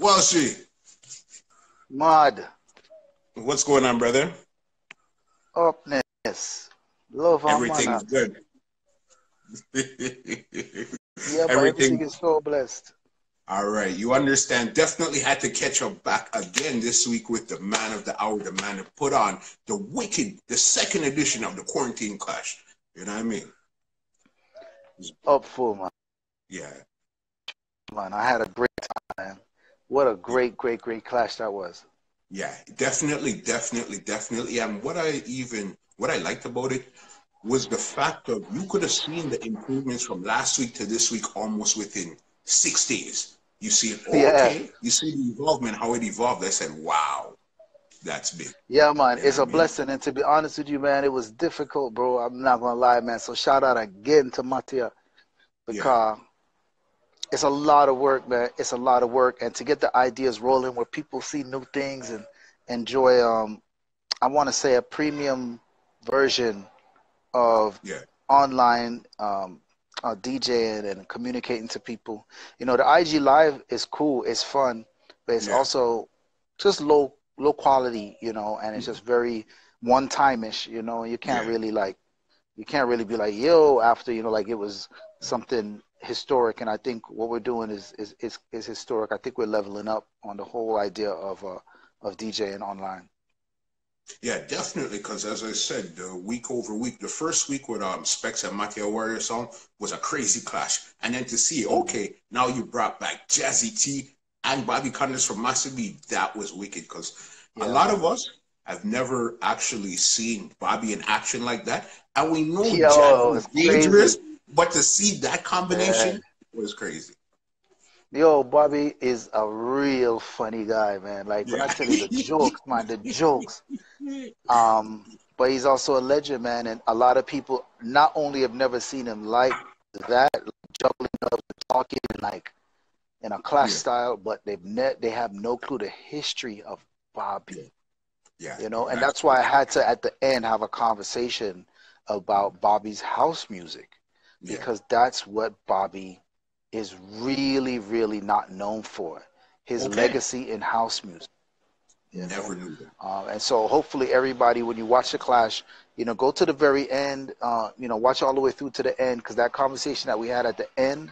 Walshy, Mud, what's going on, brother? upness, love and Everything's manners. good. Yeah, but everything Everything. is so blessed. All right. You understand. Definitely had to catch up back again this week with the man of the hour, the man that put on the second edition of the Quarantine Clash. You know what I mean? Up full, man. Yeah. Man, I had a great time. What a Yeah. great clash that was. Yeah. Definitely. And what I liked about it was the fact of you could have seen the improvements from last week to this week almost within 6 days. You see it, oh, Yeah, okay. You see the evolvement, how it evolved. I said, wow, that's big. yeah, man. You know It's what I a mean? blessing, and to be honest with you, man, it was difficult, bro. I'm not gonna lie, man. So shout out again to Matia Yeah, because it's a lot of work, man. It's a lot of work, and to get the ideas rolling where people see new things and enjoy, I want to say a premium version of yeah, online DJing and communicating to people. You know, the IG Live is cool, it's fun, but it's yeah. also just low quality, you know, and it's Mhm. just very one time ish, you know. Yeah, You can't really be like yo after you know like it was something historic. And I think what we're doing is historic. I think we're leveling up on the whole idea of DJing online. yeah, definitely. Because as I said, the week over week, the first week with Specs and Makia Warrior song was a crazy clash, and then to see, Hmm. okay, now you brought back Jazzy T and Bobby Konders from Master B, that was wicked. Because a Yeah, lot of man. us have never actually seen Bobby in action like that, and we know Yo, Jazzy's it's dangerous, crazy. but to see that Yeah. combination was crazy. Yo, Bobby is a real funny guy, man. Like when I Yeah. tell you the jokes, man, the jokes. Um, but he's also a legend, man, and a lot of people not only have never seen him like that, like juggling up and talking like in a clash Yeah, style, but they have no clue the history of yeah, Bobby, yeah. you know, No, and that's that's why I had to at the end have a conversation about Bobby's house music yeah. because that's what Bobby is really not known for, his Okay. legacy in house music, you know. Never knew that. And so hopefully everybody, when you watch the clash, you know, go to the very end, you know, watch all the way through to the end because that conversation that we had at the end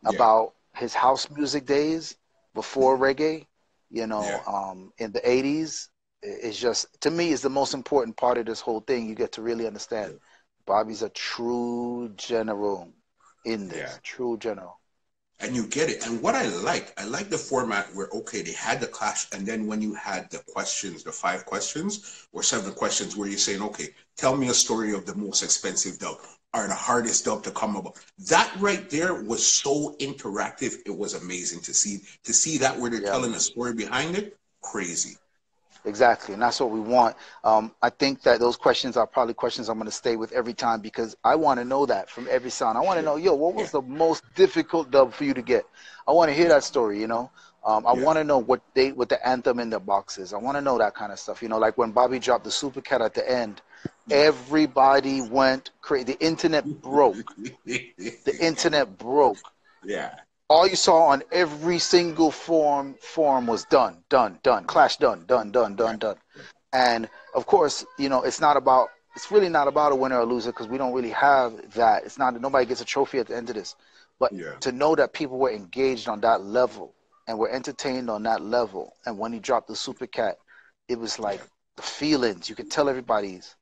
Yeah, about his house music days before mhm, reggae, you know, yeah, in the 80s, is just, to me, is the most important part of this whole thing. You get to really understand yeah, Bobby's a true general in yeah. this, true general. And you get it. And what I like the format where, okay, they had the clash, and then when you had the questions, the 5 questions or 7 questions, where you're saying, okay, tell me a story of the most expensive dub or the hardest dub to come about. That right there was so interactive. It was amazing to see that where they're Yeah, telling a man. story behind it. Crazy. Exactly, and that's what we want. I think that those questions are probably questions I'm going to stay with every time because I want to know that from every sound. I want to Yeah, know, yo, what yeah, was the most difficult dub for you to get? I want to hear yeah, that story, you know. I yeah, want to know what the anthem in the box is. I want to know that kind of stuff, you know. Like when Bobby dropped the Super Cat at the end, yeah. everybody went crazy. The internet broke. The internet broke. Yeah, All you saw on every single form was done, clash yeah, done. And of course, you know, it's really not about a winner or loser because we don't really have that. It's not, nobody gets a trophy at the end of this. But yeah, to know that people were engaged on that level and were entertained on that level, and when he dropped the Super Cat, it was like yeah. the feelings. You could tell everybody's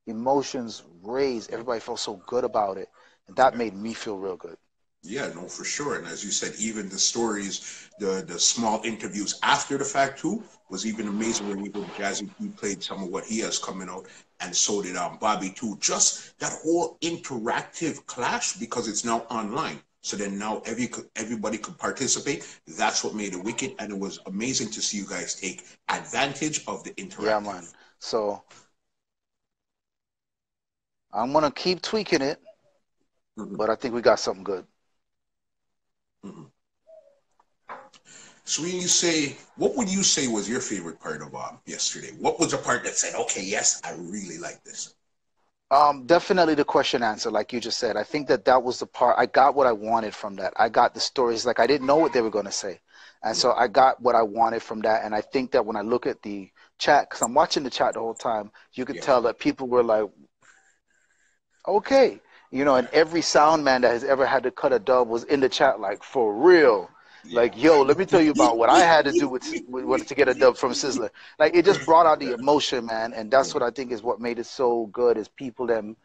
emotions raised. Everybody felt so good about it, and that Yeah. made me feel real good. Yeah, no, for sure. And as you said, even the stories, the small interviews after the fact too was even amazing when even Jazzy P played some of what he has coming out, and so did Bobby too. Just that whole interactive clash because it's now online. So then now everybody could participate. That's what made it wicked, and it was amazing to see you guys take advantage of the Yeah, man. interactive. So I'm gonna keep tweaking it, Hmm. but I think we got something good. Hmm. So when you say, what would you say was your favorite part of yesterday? What was the part that said, okay, yes, I really like this? Definitely the question answer, like you just said. I think that that was the part. I got what I wanted from that. I got the stories. Like I didn't know what they were going to say, and Yeah, so I got what I wanted from that. And I think that when I look at the chat, because I'm watching the chat the whole time, you could yeah, tell that people were like, okay, and yeah, every sound man that has ever had to cut a dub was in the chat, like for real. yeah. Like, yo, let me tell you about what I had to do with to get a dub from Sizzler. Like, it just brought out the Yeah, emotion, man, and that's what I think is what made it so good. Is people them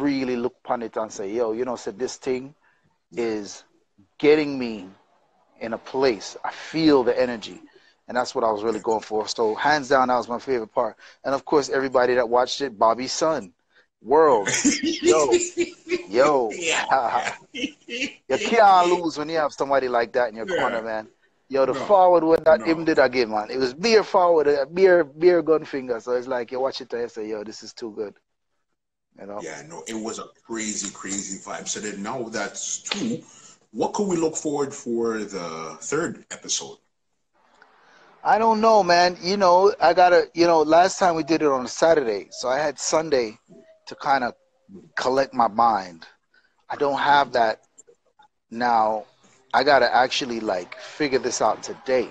really look upon it and say, yo, said this thing yeah, is getting me in a place. I feel the energy. And that's what I was really yeah. going for. So hands down, that was my favorite part. And of course, everybody that watched it, Bobby's son, World. Yo, yo. Yeah, yeah. You can't lose when you have somebody like that in your corner, Yeah. man. Yo, the No, forward was not no. him did again, man. It was mere forward, mere gun finger. So it's like you watch it and you say, yo, this is too good. You know. Yeah, no, it was a crazy, crazy vibe. So then now that's two. What could we look forward for the third episode? I don't know, man. I gotta. Last time we did it on a Saturday, so I had Sunday to kind of collect my mind. I don't Yeah, have that now. I gotta actually like figure this out today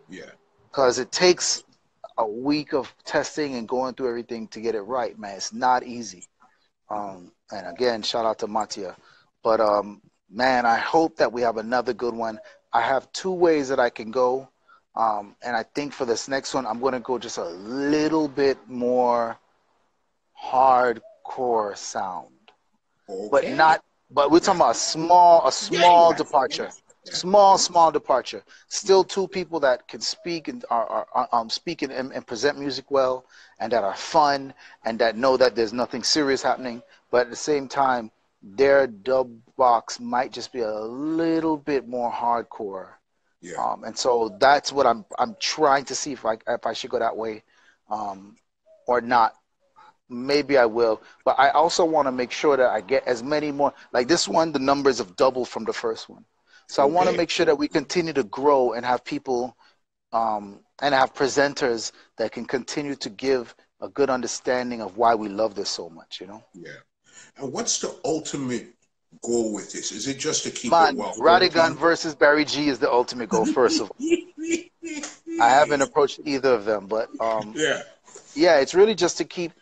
yeah, because it takes a week of testing and going through everything to get it right, man. It's not easy. And again, shout out to Matia. But man, I hope that we have another good one. I have two ways that I can go. And I think for this next one, I'm going to go just a little bit more hardcore sound, but okay. not. But we're Yeah, talking about a yeah, small yeah, departure, yeah, small departure. Still, two people that can speak and are speak and present music well, and that are fun, and that know that there's nothing serious happening. But at the same time, their dub box might just be a little bit more hardcore. yeah, And so that's what I'm trying to see if I should go that way, um, or not. Maybe I will, but I also want to make sure that I get as many more. Like this one, the numbers have doubled from the first one, so I want to okay. make sure that we continue to grow and have people and have presenters that can continue to give a good understanding of why we love this so much. Yeah. And what's the ultimate goal with this? Is it just to keep it Man, well Radigan entertaining? versus Barry G is the ultimate goal. First of all, I haven't approached either of them, but Yeah, yeah, it's really just to keep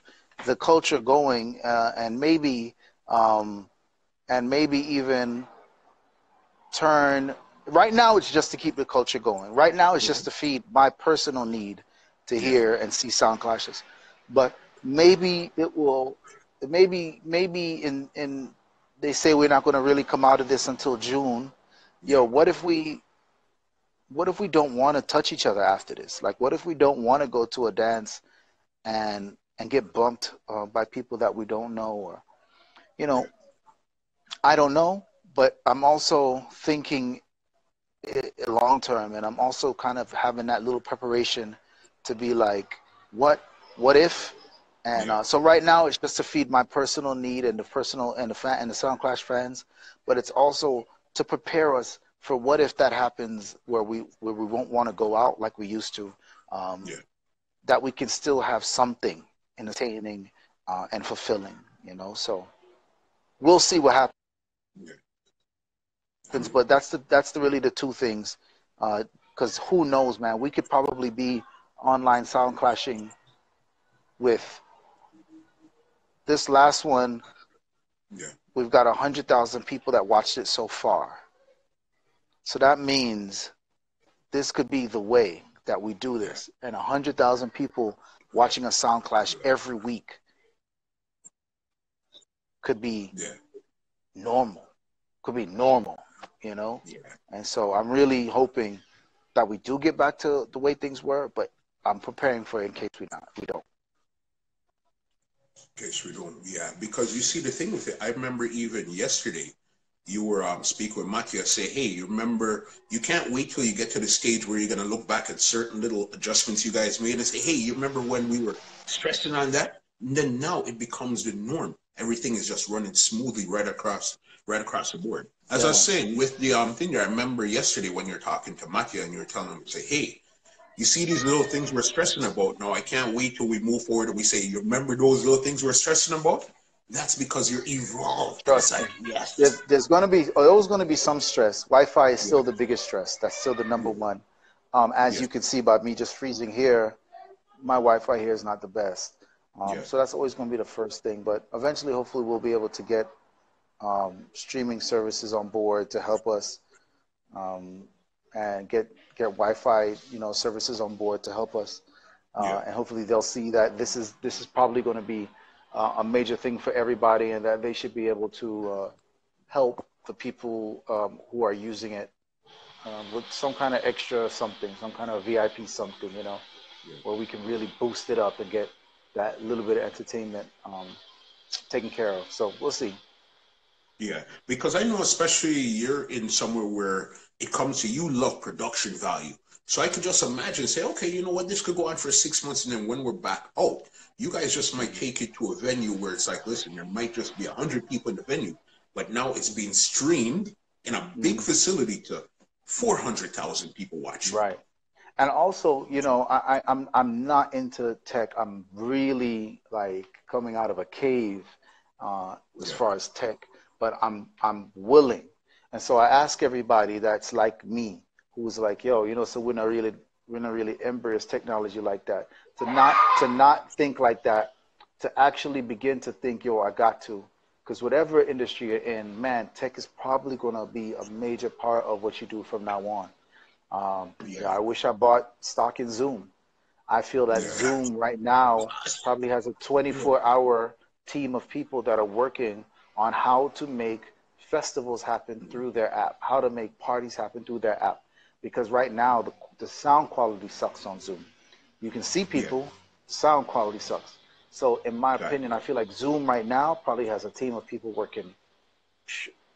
the culture going, um, and maybe even turn. Right now it's just to keep the culture going. Right now it's yeah, just to feed my personal need to yeah, hear and see sound clashes. But maybe it will. Maybe in they say we're not going to really come out of this until June. Yo, yeah, what if we don't want to touch each other after this? Like, what if we don't want to go to a dance and get bumped by people that we don't know, or you yeah, know I don't know, but I'm also thinking long term, and I'm also kind of having that little preparation to be like, what if? And yeah, so right now it's just to feed my personal need and the personal and the Sound Clash fans, but it's also to prepare us for what if that happens where we won't want to go out like we used to, um, yeah, that we can still have something entertaining and fulfilling. So we'll see what happens. yeah. But that's really the two things. Because who knows, man? We could probably be online sound clashing with this last one. Yeah. We've got 100,000 people that watched it so far. So that means this could be the way that we do Yeah, this. And 100,000 people yeah, watching a sound clash every week could be yeah, normal. Could be normal. yeah. And so I'm really hoping that we do get back to the way things were, but I'm preparing for it in case we don't. Case we don't, yeah. Because you see, the thing with it, I remember even yesterday, you were speaking with Mattia, say, hey, you remember, you can't wait till you get to the stage where you're going to look back at certain little adjustments you guys made and say, hey, you remember when we were stressing on that? And then now it becomes the norm. Everything is just running smoothly right across the board. As I Yeah, was man. saying with the thing there, I remember yesterday when you're talking to Mattia and you were telling him, say, hey, You see these little things we're stressing about. No, I can't wait till we move forward and we say, you remember those little things we're stressing about? That's because you're evolved. Trust It's me. like, yes. There's going to be always going to be some stress. Wi-Fi is Yeah, still the biggest stress. That's still the number yeah, one. As yes, you can see by me just freezing here, my Wi-Fi here is not the best. yeah, So that's always going to be the first thing. But eventually, hopefully, we'll be able to get streaming services on board to help us, um, and get Wi-Fi, services on board to help us. yeah, And hopefully, they'll see that this is probably going to be a major thing for everybody, and that they should be able to help the people who are using it with some kind of extra something, some kind of VIP something, yeah. where we can really boost it up and get that little bit of entertainment taken care of. So we'll see. Yeah, because I know especially you're in somewhere where it comes to you love production value. So I could just imagine say, okay, you know what, this could go on for 6 months, and then when we're back, oh, you guys just might take it to a venue where it's like, listen, there might just be 100 people in the venue, but now it's being streamed in a big Mhm. facility to 400,000 people watching. Right. And also, I'm not into tech. I'm really like coming out of a cave as Yeah, far as tech, but I'm willing. And so I ask everybody that's like me, who's like, yo, so we're not really embrace technology like that. To not think like that, to actually begin to think, yo, I got to. Because whatever industry you're in, man, tech is probably gonna be a major part of what you do from now on. yeah, Yeah, I wish I bought stock in Zoom. I feel that yeah, Zoom right now probably has a yeah, 24-hour team of people that are working on how to make festivals happen through their app, how to make parties happen through their app. Because right now, the sound quality sucks on Zoom. You can see yeah, people, sound quality sucks. So, in my opinion, I exactly. feel like Zoom right now probably has a team of people working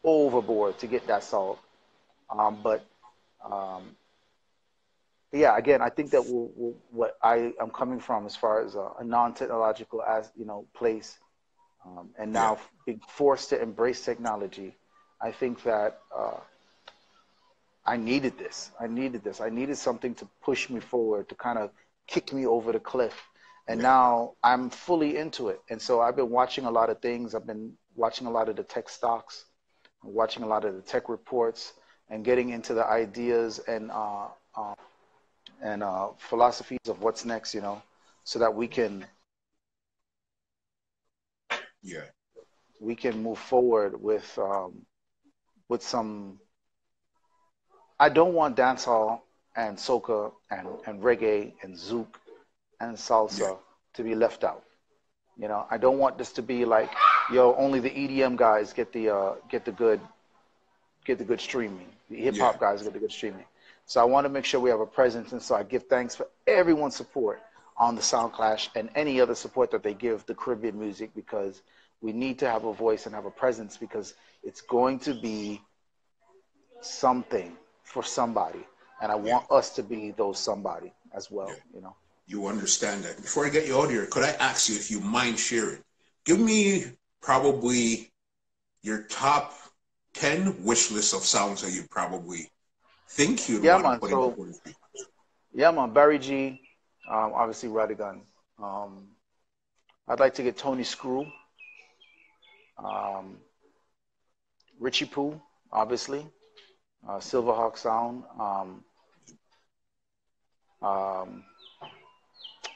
overboard to get that solved. But um, yeah, again, I think that what I am coming from as far as a non-technological as place, and Yeah, now being forced to embrace technology, I think that I needed this. I needed this. I needed something to push me forward, to kind of kick me over the cliff. And yeah, now I'm fully into it. And so I've been watching a lot of things. I've been watching a lot of the tech stocks, watching a lot of the tech reports, and getting into the ideas and philosophies of what's next, so that yeah, we can move forward with some. I don't want dancehall and soca and reggae and zouk and yeah, salsa to be left out. I don't want this to be like, yo, only the EDM guys get the good streaming. The hip yeah, hop guys get the good streaming. So I want to make sure we have a presence, and so I give thanks for everyone's support on the Sound Clash and any other support that they give the Caribbean music, because we need to have a voice and have a presence, because it's going to be something for somebody, and I yeah, want us to be those somebody as yeah. well. You understand that. Before I get you out of here, could I ask you if you mind sharing? Give me probably your top 10 wish list of songs that you probably think you'd Yeah, want to man. put in So 43. yeah, man. Barry G, obviously Radigan. Um, I'd like to get Tony Screw, um, Richie Poo, obviously, Silverhawk Sound. Um,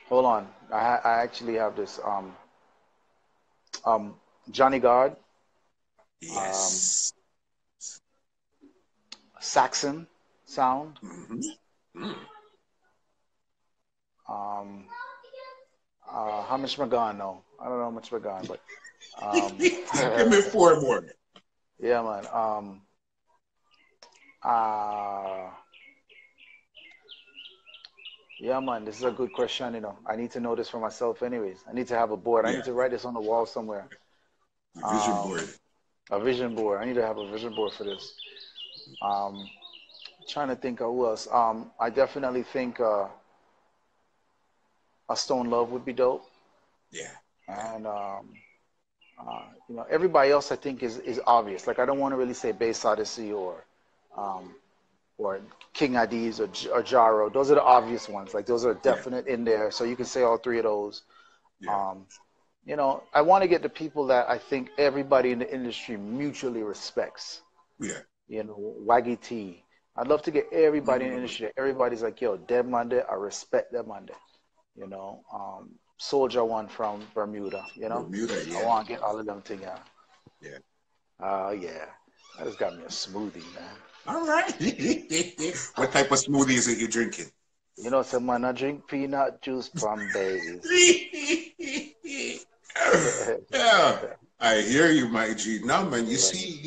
hold on, I actually have this. Um, Johnny Guard, um, Yes. Saxon Sound. Mm-hmm. Mm. Um, how much am I gone? No, I don't know how much am I gone, but Give me four more. yeah, man. Uh, yeah, man. This is a good question. I need to know this for myself, anyways. I need to have a board. I Yeah, need to write this on the wall somewhere. vision board. Um, a vision board. I need to have a vision board for this. Um, trying to think of who else. I definitely think a Stone Love would be dope, Yeah, yeah, and everybody else I think is obvious. Like I don't want to really say Bass Odyssey or um, or King Addies or Jaro. Those are the obvious ones. Like those are Yeah. definite in there. So you can say all three of those. Yeah. You know, I want to get the people that I think everybody in the industry mutually respects. Yeah. You know, Waggy T. I'd love to get everybody in the Mm. industry. Everybody's like, yo, them man there, I respect them man there. You know, Soldier One from Bermuda. You know, Bermuda, I yeah. want to get all of them together. Yeah. Oh yeah, that just got me a smoothie, man. All right. What type of smoothie is it you're drinking? You know, some man I drink peanut juice from Bays. Yeah, I hear you, my G. Now, man, Yeah. you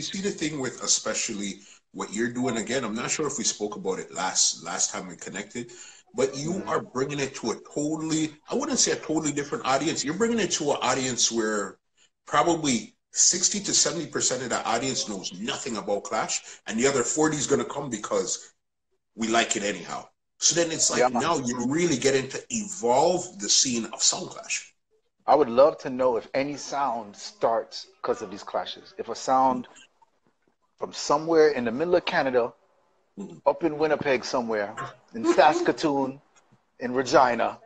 see the thing with especially what you're doing again. I'm not sure if we spoke about it last time we connected, but you Mhm. are bringing it to a totally, I wouldn't say a totally different audience. You're bringing it to an audience where probably 60 to 70% of the audience knows nothing about Clash, and the other 40 is going to come because we like it anyhow. So then it's Yeah, like man. now you're really getting to evolve the scene of Sound Clash. I would love to know if any sound starts because of these clashes. If a sound from somewhere in the middle of Canada, Mhm. up in Winnipeg somewhere, in Saskatoon, in Regina,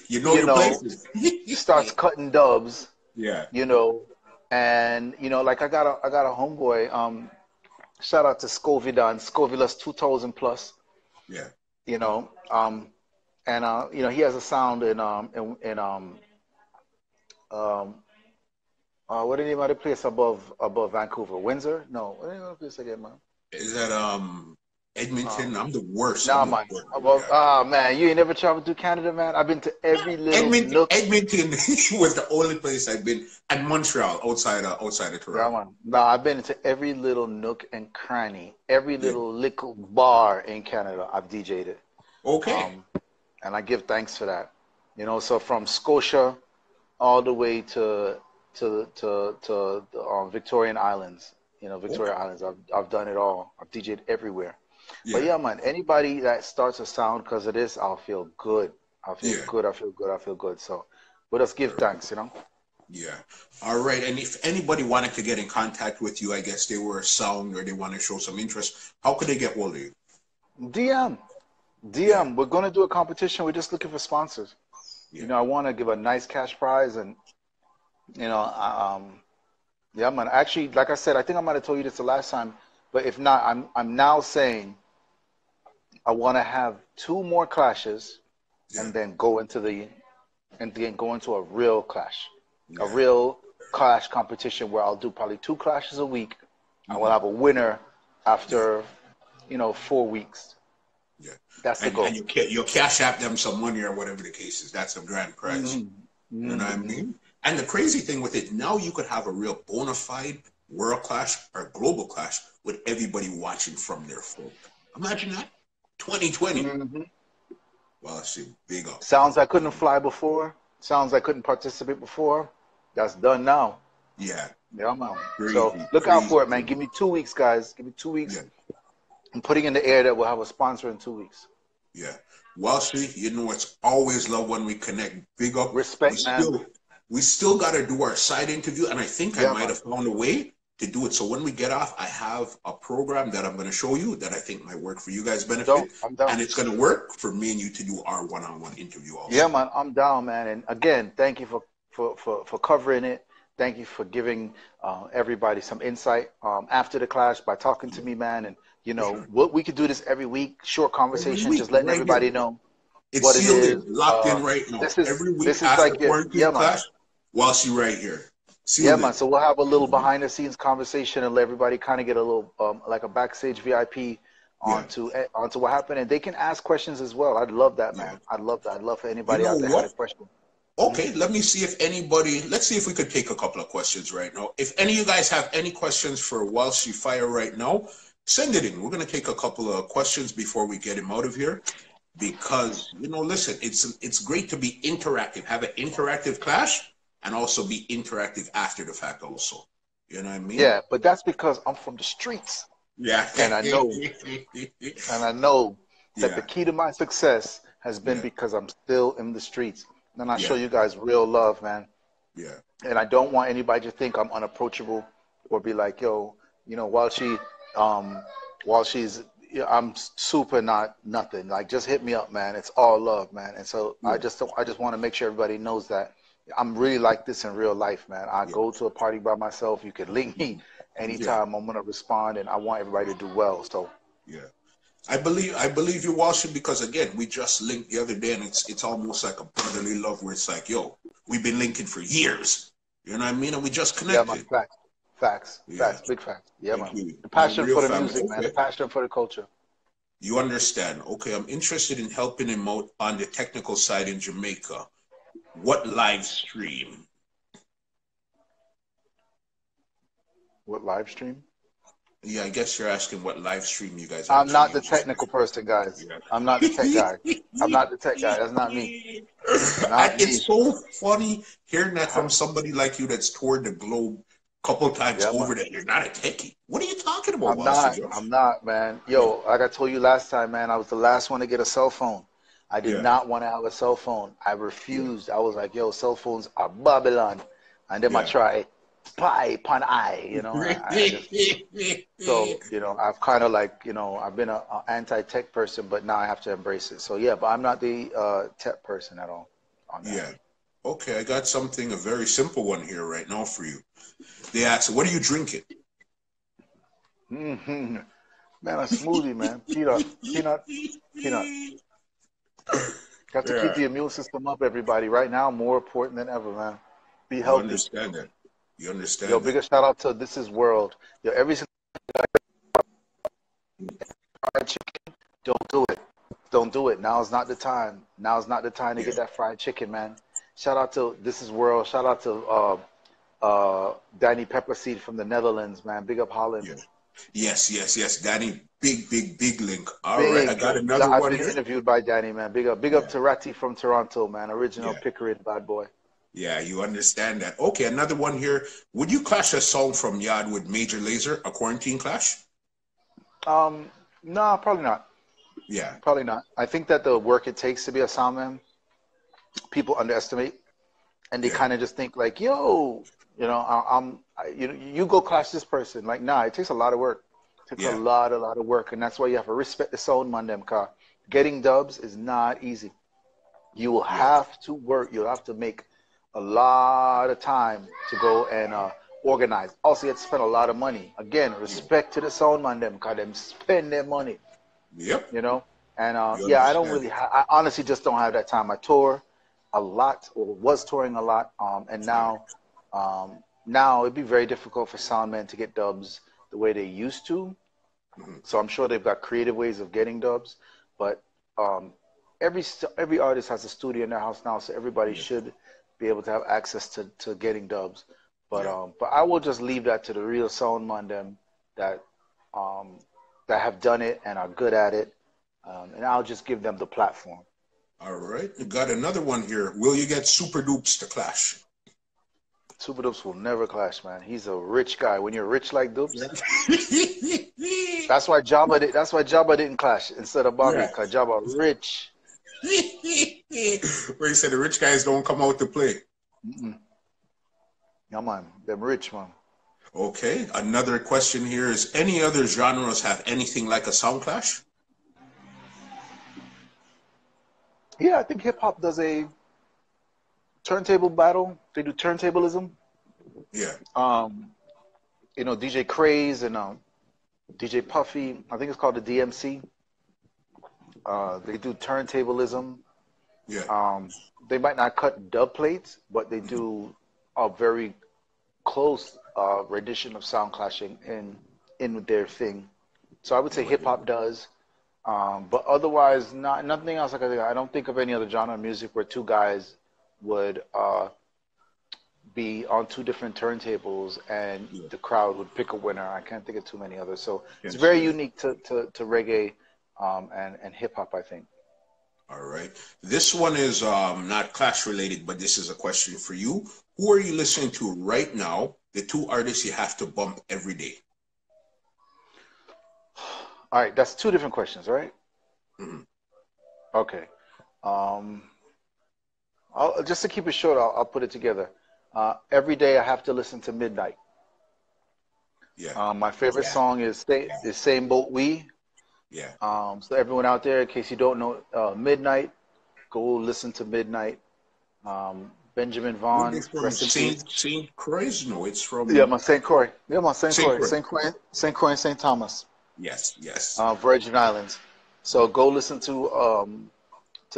You know you your know, places. starts cutting dubs, Yeah, you know, and you know, like I got a homeboy. Shout out to Scovidan, Scovilus 2000 plus, yeah. you know, and you know, he has a sound um what the name of the place above Vancouver? Windsor? No, what the name of the place again, man? Is that Um, Edmonton? I'm the worst. nah, I'm the man. worst. Above, Yeah. ah, man, you ain't never traveled to Canada, man. I've been to every little nook. Edmonton was the only place I've been, and Montreal outside of Yeah, Toronto. man. Nah, I've been to every little nook and cranny, every Yeah. little little bar in Canada. I've DJ'd it, Okay. um, and I give thanks for that. You know, so from Scotia all the way to the Victorian Islands. You know, Victoria Okay. Islands. I've done it all. I've DJ'd everywhere. But Yeah. yeah, man, anybody that starts a sound because of this, I'll feel good. I'll feel Yeah. good. I feel good. I feel good. So, let us give thanks, you know. Yeah. All right. And if anybody wanted to get in contact with you, I guess they were a sound or they want to show some interest, how could they get hold of you? DM, Yeah. DM. We're gonna do a competition. We're just looking for sponsors. You Yeah. know, I want to give a nice cash prize, and you know, yeah, man. Actually, like I said, I think I might have told you this the last time, but if not, I'm now saying I want to have two more clashes, Yeah. and then go into a real clash, a Yeah. real clash competition where I'll do probably two clashes a week. I will Hmm. have a winner Yeah. after, 4 weeks. Yeah. That's the And goal. you cash out them some money or whatever the case is. That's a grand prize. Hmm. You know what I Hmm. mean? And the crazy thing with it, now you could have a real bona fide world clash or global clash with everybody watching from their phone. Imagine that. 2020. Hmm. Well, shit, big up. Sounds I couldn't fly before. Sounds I couldn't participate before. That's done now. Yeah. Yeah, man. So Crazy, look out crazy, for it, man. crazy. Give me 2 weeks, guys. Give me 2 weeks. Yeah. I'm putting in the air that we'll have a sponsor in 2 weeks. Yeah. Walshy, you know it's always love when we connect. Big up. We Respect, man. still we still gotta do our side interview, and I think I Yeah, might man. have found a way to do it. So when we get off, I have a program that I'm gonna show you that I think might work for you guys' I'm down. benefit. I'm down. And it's gonna work for me and you to do our one-on-one interview Yeah, also. man, I'm down, man. And again, thank you for covering it. Thank you for giving everybody some insight after the clash by talking to Yeah, me, man. And you for know, sure. what we could do this every week, short Every conversation, week, just letting right everybody here. know It's what it sealed is. in, locked in right now. Every week This is after like your quarantine yeah, man. clash, Walshy right here. Yeah, Sealed man. in. So we'll have a little behind the scenes conversation and let everybody kind of get a little like a backstage VIP Yeah, onto what happened, and they can ask questions as well. I'd love that, yeah. man. I'd love that. I'd love for You anybody know out there had a what? question. Mhm. Okay, let me see if anybody, let's see if we could take a couple of questions right now. If any of you guys have any questions for Walshy Fire right now, send it in. We're going to take a couple of questions before we get him out of here because, listen, it's great to be interactive, have an interactive clash and also be interactive after the fact also. You know what I mean? Yeah, but that's because I'm from the streets, Yeah. and I know that the Yeah. key to my success has been Yeah. because I'm still in the streets, and I show Yeah. you guys real love, man. Yeah. And I don't want anybody to think I'm unapproachable or be like, yo, Walshy, um, Walshy's, yeah, I'm super not nothing. Like, just hit me up, man. It's all love, man. And so Yeah, I just want to make sure everybody knows that I'm really like this in real life, man. I yeah, go to a party by myself. You can link me yeah, anytime. I'm gonna respond, and I want everybody to do well. So yeah. I believe you, Walshy, because again, we just linked the other day, and it's almost like a brotherly love where it's like, yo, we've been linking for years. You know what I mean? And we just yeah, man. connected. Facts, facts, Yeah. facts, big facts. Yeah, Thank man. you. The My passion real for the family. music, man. The Okay. passion for the culture. You understand. Okay, I'm interested in helping him out on the technical side in Jamaica. What live stream? What live stream? Yeah, I guess you're asking what live stream you guys I'm actually not the use. technical person, guys. Yeah. I'm not the tech guy. I'm not the tech guy. That's not me. Not It's me. so funny hearing that from somebody like you that's toured the globe a couple times Yeah, man. over that you're not a techie. What are you talking about, I'm Walshy not. Josh? I'm not, man. Yeah, Yo, like I told you last time, man, I was the last one to get a cell phone. I did yeah, not want to have a cell phone. I yeah, refused. I was like, yo, cell phones are Babylon. And then I yeah. try pie pan eye, I just so, I've kind of like, I've been a anti-tech person, but now I have to embrace it. So yeah, but I'm not the tech person at all on that. Yeah. Okay, I got something, a very simple one here right now for you. They ask, what are you drinking? Hmm. Man, a smoothie, man. Peanut, peanut, peanut. Got to keep Yeah, the immune system up, everybody. Right now, more important than ever, man. Be you healthy. understand that. You Yo, understand that. biggest shout out to This Is World. Yo, every single fried chicken, don't do it. Don't do it. Now is not the time. Now is not the time to Yeah, get that fried chicken, man. Shout out to This Is World. Shout out to Danny Pepperseed from the Netherlands, man. Big up Holland. yeah. Yes, yes, yes. Danny, big, big, big link. All right, I Big. got another I've one been here. interviewed by Danny, man. Big up Yeah, to Ratty from Toronto, man. Original yeah, Pickering bad boy. yeah. You understand that. Okay, another one here. Would you clash a song from Yard with Major Lazer, a quarantine clash? Um, no, probably not. Yeah, Probably not. I think that the work it takes to be a sound man, people underestimate, and they yeah, kind of just think like, "Yo, you go clash this person." Like, nah, it takes a lot of work. It takes yeah, a lot of work, and that's why you have to respect the sound man. Them, car getting dubs is not easy. You will yeah, have to work. You'll have to make a lot of time to go and organize. Also, you have to spend a lot of money. Again, yeah. respect to the sound man. Them, cause them spend their money. Yep, you know. And you yeah, I don't understand. really. I honestly just don't have that time. I tour a lot, or was touring a lot, and Yeah, now it'd be very difficult for soundmen to get dubs the way they used to. mhm, So I'm sure they've got creative ways of getting dubs, but um, every artist has a studio in their house now, so everybody yeah, should be able to have access to getting dubs. yeah. But I will just leave that to the real soundman them that um, that have done it and are good at it, and I'll just give them the platform. All right, you got another one here. Will you get Super Dupes to clash? Super Dupes will never clash, man. He's a rich guy. When you're rich like Dupes, that's why Jabba didn't clash instead of Bobby, Yeah. cause Jabba rich. Where you said the rich guys don't come out to play. Mm-mm. Yeah, man, them rich, man. Okay, another question here is any other genres have anything like a sound clash? Yeah, I think hip hop does a turntable battle. They do turntablism. Yeah, Um, DJ Craze and DJ Puffy. I think it's called the DMC. They do turntablism. yeah, Um, they might not cut dub plates, but they mhm, do a very close rendition of sound clashing in their thing. So I would say hip hop does. But otherwise, nothing else. Like I don't think of any other genre of music where two guys would be on two different turntables and yeah. the crowd would pick a winner. I can't think of too many others. So it's Can't very say that. unique to reggae and hip hop, I think. All right. This one is not clash related, but this is a question for you. Who are you listening to right now? The two artists you have to bump every day. All right, that's two different questions, right? Mhm. Okay. Um, just to keep it short, I'll put it together. Every day I have to listen to Midnight. Yeah. My favorite Yeah. song is Same Boat We. Yeah. So everyone out there, in case you don't know, Midnight, go listen to Midnight. Benjamin When they Vaughn, from rest in peace. Saint Croix? No, it's Yeah, from my St. Croix. Yeah, my St. Saint Croix. Croix. St. Thomas, Yes, yes. Virgin Islands. So go listen to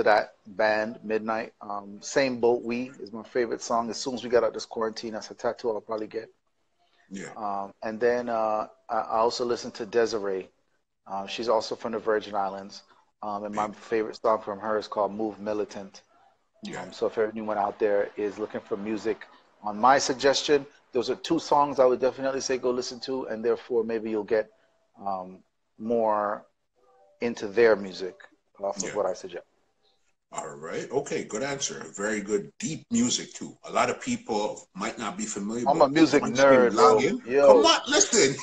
that band, Midnight. Same Boat We is my favorite song. As soon as we get out this quarantine, that's a tattoo I'll probably get. Yeah. And then I also listen to Desiree. She's also from the Virgin Islands. And my Big. favorite song from her is called Move Militant. Yeah. So if anyone out there is looking for music, on my suggestion, those are two songs I would definitely say go listen to, and therefore maybe you'll get more into their music off of Yeah. what I suggest. All right. Okay. Good answer. Very good. Deep music too. A lot of people might not be familiar, I'm a but music once they nerd, log bro. in, come Yo, on, listen.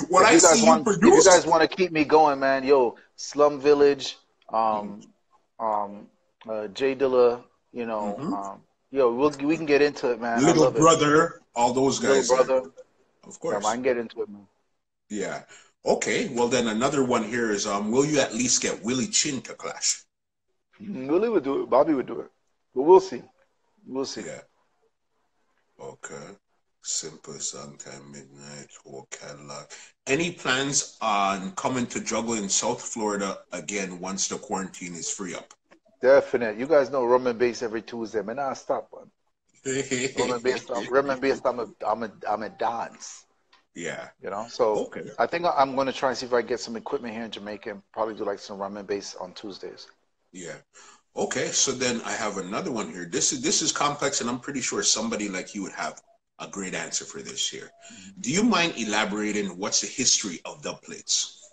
What I see you if you guys produce. want to keep me going, man, yo, Slum Village, um, um, Jay Dilla, you know, Mm-hmm. yo, we can get into it, man. I Little love it. brother, all those Little guys there. brother, Of yeah, man, I course. can get into it, man. Yeah. Okay. Well, then another one here is will you at least get Willie Chin to clash? Willie would do it. Bobby would do it, but we'll see. We'll see. Yeah. Okay. Simple sometime midnight or Cadillac. Any plans on coming to juggle in South Florida again once the quarantine is free up? Definite. You guys know Rum and Bass every Tuesday, man. Nah, stop, man. Rum and Bass. I'm a dance. Yeah. You know, so Okay. I think I'm going to try and see if I can get some equipment here in Jamaica and probably do like some Rum and Bass on Tuesdays. Yeah. Okay. So then I have another one here. This is complex, and I'm pretty sure somebody like you would have a great answer for this here. Do you mind elaborating what's the history of dub plates?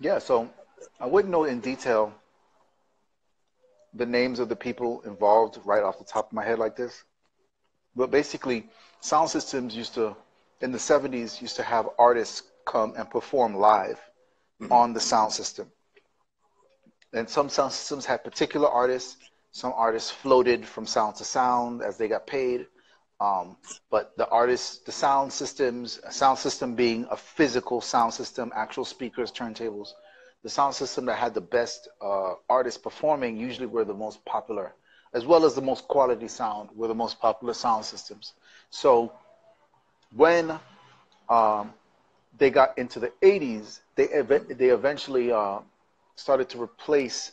Yeah, so I wouldn't know in detail the names of the people involved right off the top of my head like this. But basically, sound systems in the 70s, used to have artists come and perform live Mm-hmm. on the sound system. And some sound systems had particular artists. Some artists floated from sound to sound as they got paid. But the sound system being a physical sound system, actual speakers, turntables, the sound system that had the best artists performing usually were the most popular, as well as the most quality sound were the most popular sound systems. So when um, they got into the 80s, they eventually started to replace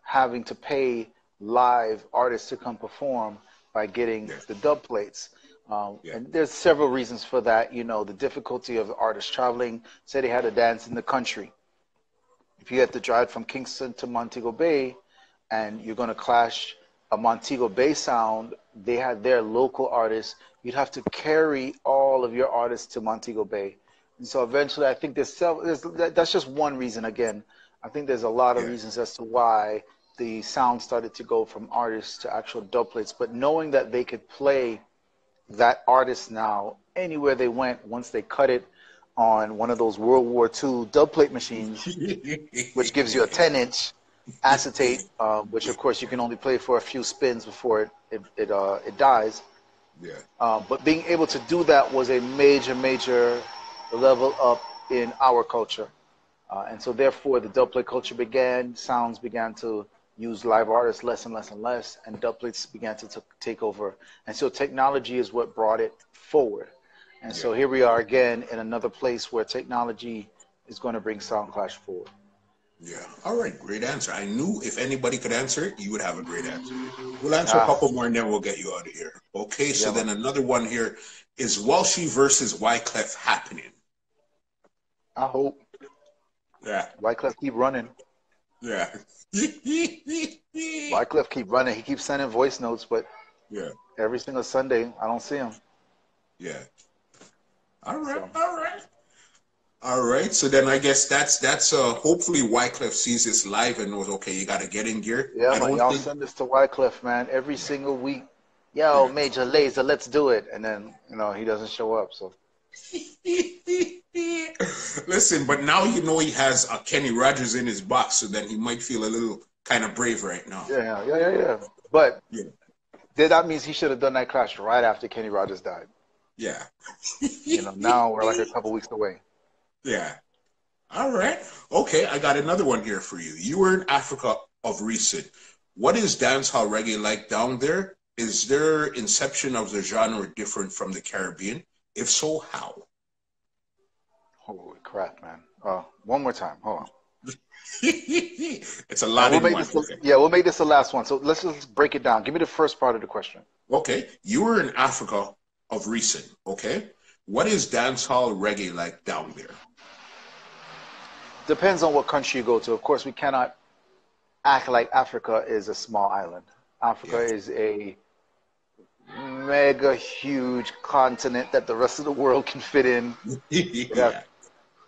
having to pay live artists to come perform by getting Yeah. the dub plates. Yeah. And there's several reasons for that. You know, the difficulty of the artists traveling. Say they had to dance in the country. If you had to drive from Kingston to Montego Bay and you're going to clash a Montego Bay sound, they had their local artists. You'd have to carry all of your artists to Montego Bay. And so eventually, I think that's just one reason. Again, I think there's a lot of Yeah. reasons as to why the sound started to go from artists to actual dub plates. But knowing that they could play that artist now anywhere they went once they cut it on one of those World War II dub plate machines, which gives you a 10-inch acetate, which of course you can only play for a few spins before it dies. Yeah. But being able to do that was a major level up in our culture. And so therefore the dub plate culture sounds began to use live artists less and less and less, and dub plates began to take over. And so technology is what brought it forward. And Yeah. so here we are again in another place where technology is going to bring Sound Clash forward. Yeah. All right. Great answer. I knew if anybody could answer it, you would have a great answer. We'll answer a Ah, couple more and then we'll get you out of here. Okay. So yeah, man. then another one here is Walshy versus Wyclef happening. I hope Yeah. Wyclef keep running. Yeah. Wyclef keep running. He keeps sending voice notes, but Yeah. every single Sunday I don't see him. Yeah. All right. So All right. All right. So then I guess that's hopefully Wyclef sees this live and knows, okay, you gotta get in gear. yeah, I man, don't y'all think send this to Wyclef, man, every single week. Yo, yeah. Major Lazer, let's do it. And then, he doesn't show up. So Listen, but now you know he has a Kenny Rogers in his box, so then he might feel a little kind of brave right now. yeah. But Yeah. that means he should have done that clash right after Kenny Rogers died. Yeah. You know, now we're like a couple weeks away. Yeah. All right. Okay, I got another one here for you. You were in Africa of recent. What is dancehall reggae like down there? Is their inception of the genre different from the Caribbean? If so, how? Holy crap, man. One more time. Hold on. It's a And lot we'll in make one. this, Okay. yeah, we'll make this the last one. So let's just break it down. Give me the first part of the question. Okay. You were in Africa of recent. Okay. What is dancehall reggae like down there? Depends on what country you go to. Of course, we cannot act like Africa is a small island. Africa Yeah. is a mega huge continent that the rest of the world can fit in. It has Yeah.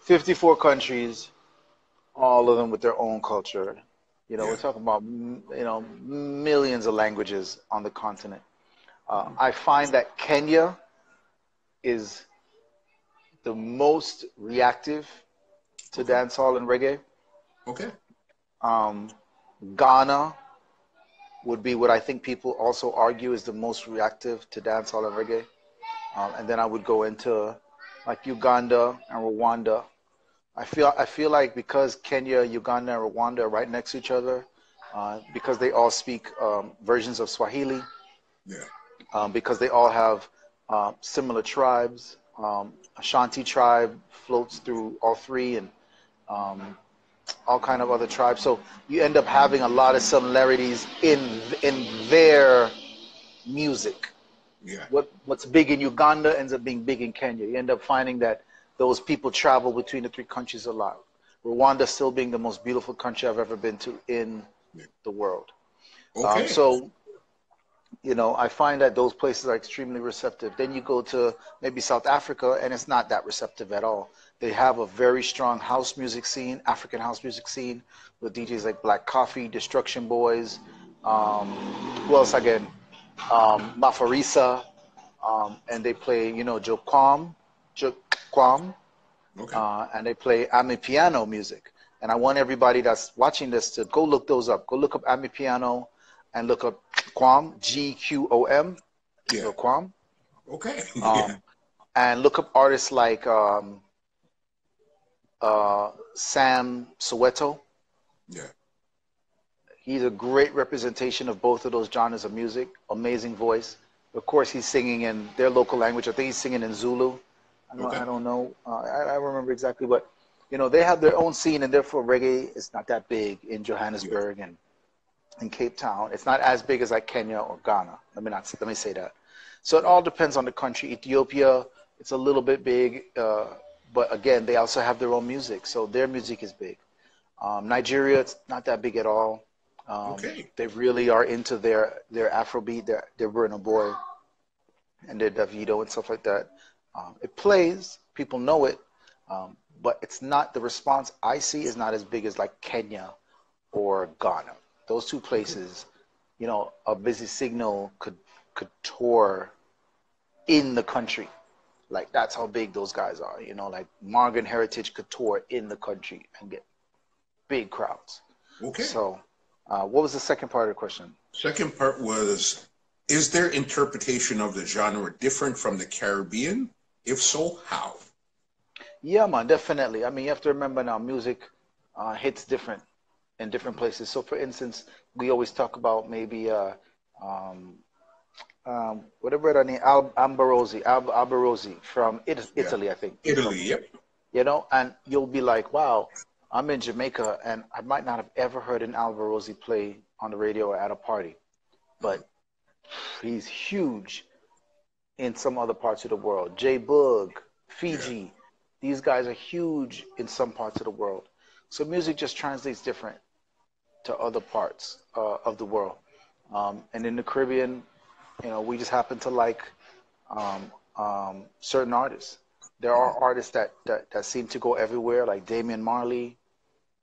54 countries, all of them with their own culture. You know, we're Yeah. talking about, you know, millions of languages on the continent. I find that Kenya is the most reactive to Okay. dancehall and reggae. Okay. Um, Ghana would be what I think people also argue is the most reactive to dancehall and reggae. And then I would go into like Uganda and Rwanda. I feel like because Kenya, Uganda, and Rwanda are right next to each other, because they all speak versions of Swahili, Yeah. because they all have similar tribes. Ashanti tribe floats through all three, and um, all kind of other tribes. So you end up having a lot of similarities in their music. Yeah. What's big in Uganda ends up being big in Kenya. You end up finding that those people travel between the three countries a lot. Rwanda still being the most beautiful country I've ever been to in Yeah. the world. Okay. So you know, I find that those places are extremely receptive. Then you go to maybe South Africa, and it's not that receptive at all. They have a very strong house music scene, African house music scene, with DJs like Black Coffee, Destruction Boys, um, who else again? Mafarisa, and they play, you know, Joquam, Okay. and they play Piano music. And I want everybody that's watching this to go look those up. Go look up Piano and look up Quam, Gqom, Yeah. Quam, Okay. Yeah. um, and look up artists like Sam Soweto. Yeah. He's a great representation of both of those genres of music. Amazing voice. Of course, he's singing in their local language. I think he's singing in Zulu. I Okay. don't know. I remember exactly, but you know they have their own scene, and therefore reggae is not that big in Yeah. Johannesburg and in Cape Town. It's not as big as like Kenya or Ghana. Let me say that. So it all depends on the country. Ethiopia, it's a little bit big, but again, they also have their own music, so their music is big. Nigeria, it's not that big at all. Okay. They really are into their Afrobeat, their Burna Boy, and their Davido and stuff like that. It plays, people know it, but it's not the response I see is not as big as like Kenya or Ghana. Those two Okay. places, you know, a busy signal could tour in the country. Like that's how big those guys are. You know, like Morgan Heritage could tour in the country and get big crowds. Okay. So, what was the second part of the question? Second part was, is their interpretation of the genre different from the Caribbean? If so, how? Yeah, man, definitely. I mean, you have to remember now, music hits different in different places. So, for instance, we always talk about maybe um, whatever her name, Alberosi from Yeah. Italy, I think he's from. Italy. Yep. You know, and you'll be like, wow, I'm in Jamaica, and I might not have ever heard an Alberosi play on the radio or at a party, but he's huge in some other parts of the world. J Boog, Yeah. Fiji, these guys are huge in some parts of the world. So music just translates different to other parts of the world. And in the Caribbean, you know, we just happen to like certain artists. There are artists that seem to go everywhere, like Damian Marley,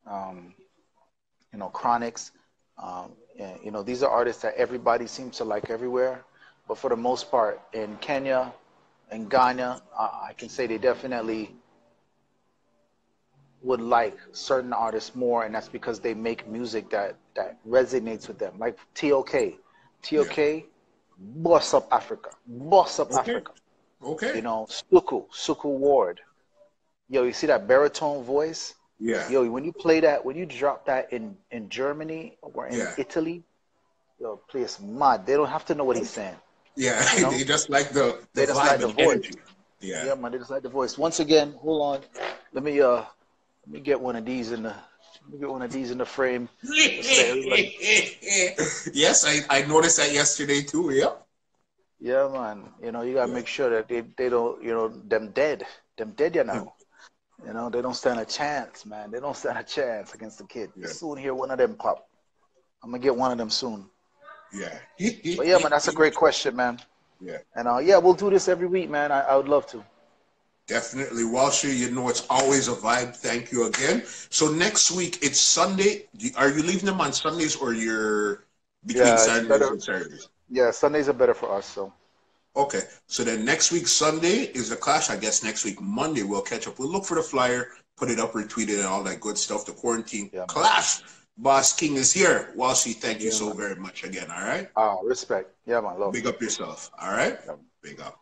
um, you know, Chronix. You know, these are artists that everybody seems to like everywhere. But for the most part, in Kenya and Ghana, I can say they definitely would like certain artists more, and that's because they make music that resonates with them. Like TOK, Yeah. TOK, boss up Africa, boss up Okay. Africa. Okay. Suku Ward. Yo, you see that baritone voice? Yeah. Yo, when you play that, when you drop that in Germany or in Yeah. Italy, yo, place mad. They don't have to know what he's saying. Yeah. You know, They just like the they just vibe like the and voice. energy. Yeah. Yeah, man, they just like the voice. Once again, hold on. Let me get one of these in the frame. Just let everybody. Yes, I noticed that yesterday too. Yeah. Yeah, man. You gotta Yeah. make sure that they don't, them dead, they don't stand a chance, man. They don't stand a chance against the kid. You Yeah. soon hear one of them pop. I'm gonna get one of them soon. Yeah. But yeah, man, that's a great question, man. Yeah. And yeah, we'll do this every week, man. I would love to. Definitely, Walshy. It's always a vibe. Thank you again. So next week it's Sunday. Are you leaving them on Sundays or you're between Yeah, it's Saturdays better. and Saturdays? Yeah, Sundays are better for us. So Okay. So then next week Sunday is the clash. I guess next week Monday we'll catch up. We'll look for the flyer, put it up, retweet it, and all that good stuff. The quarantine yeah, man. clash. Boss King is here. Walshy, thank you Yeah, so man. very much again. All right. Respect. Yeah, man. Love. Big up yourself. All right. Yeah. Big up.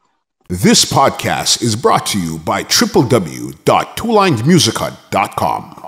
This podcast is brought to you by www.twolinedmusichut.com.